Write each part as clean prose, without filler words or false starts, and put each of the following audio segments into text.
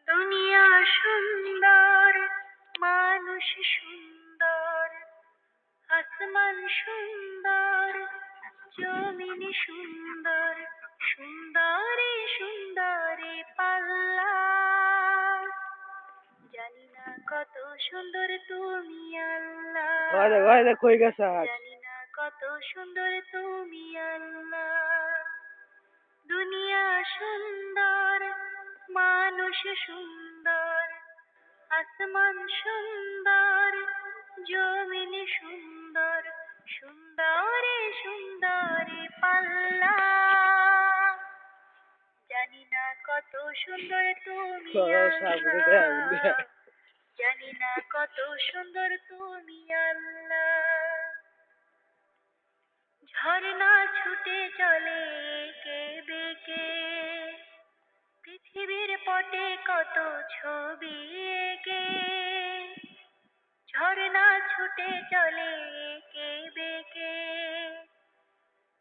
দুনিয়া সুন্দর, মানুষ সুন্দর, আসমান সুন্দর, জমিন সুন্দর, সুন্দরে সুন্দরে পাল্লা। জানি না কত সুন্দর তুমি আল্লাহ, কই গেছে জানি না কত সুন্দর তুমি আল্লাহ। দুনিয়া সুন্দর, মানুষ সুন্দর, আসমান সুন্দর, জমিন সুন্দর, সুন্দরে সুন্দরে পাল্লা। জানি না কত সুন্দর তুমি আল্লাহ, জানি না কত সুন্দর তুমি আল্লাহ। ঝর্ণা ছুটে চলে কে বেঁকে, পৃথিবীর পটে কত ছবি এঁকে। ঝর্ণা ছুটে চলে কে বেঁকে,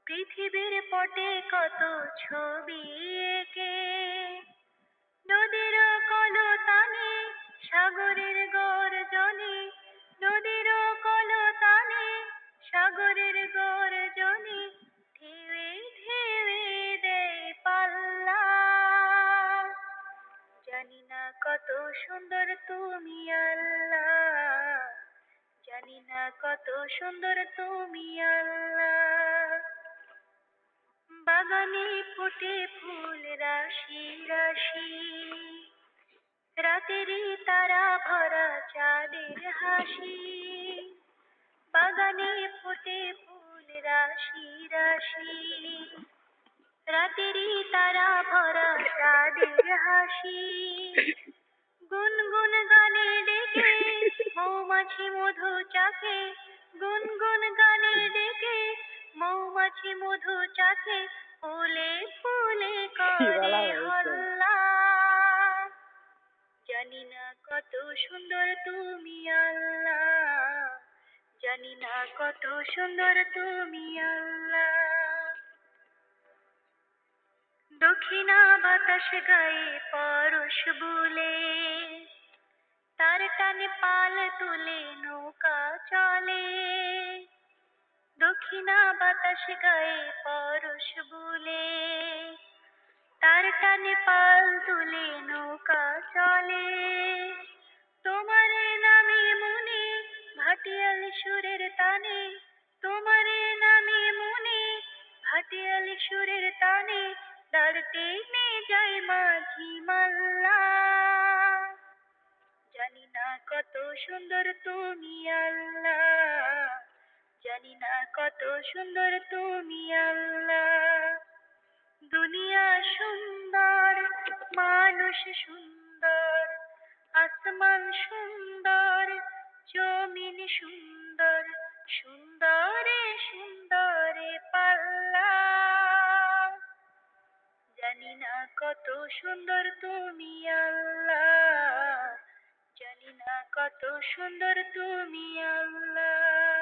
পৃথিবীর পটে কত ছবি এঁকে। নদীর কলতানে, সাগরের গর্জনে, নদীর কলতানে, সাগরের গর্জনে, ঢেউয়ে ঢেউয়ে দেয় পাল্লা। জানি না কত সুন্দর তুমি আল্লাহ, জানি না কত সুন্দর তুমি আল্লাহ। বাগানে ফুটে ফুল রাশি রাশি, রাতেরই তারা ভরা চাঁদের হাসি। বাগানে ফুটে ফুল রাশি রাশি, রাতেরই তারা ভরা চাঁদের হাসি। গুনগুন গানে ডেকে মৌমাছি মধু চাকে, গুনগুন গানে ডেকে মৌমাছি মধু চাকে, ফুলে ফুলে করে হল্লা। জানি না কত সুন্দর তুমি আল্লাহ, জানি না কত সুন্দর তুমি আল্লাহ। দক্ষিণা বাতাস গায়ে পরশ বুলে, তার টানে পাল তুলে নৌকা চলে। দক্ষিণা বাতাস গায়ে পরশ বুলে, তার টানে পাল তুলে নৌকা চলে। তোমারে নামে মনে ভাটিয়াল সুরের তানে, তোমারে নামে মনে ভাটিয়াল সুরের তানে, দাঁড় টেনে যায় মাঝি মাল্লা। জানি না কত সুন্দর তুমি আল্লাহ, জানি না কত সুন্দর তুমি আল্লাহ। দুনিয়া সুন্দর, মানুষ সুন্দর, আসমান সুন্দর, জমিন সুন্দর, সুন্দরে সুন্দরে পাল্লা। জানি না কত সুন্দর তুমি আল্লাহ, জানি না কত সুন্দর তুমি আল্লাহ।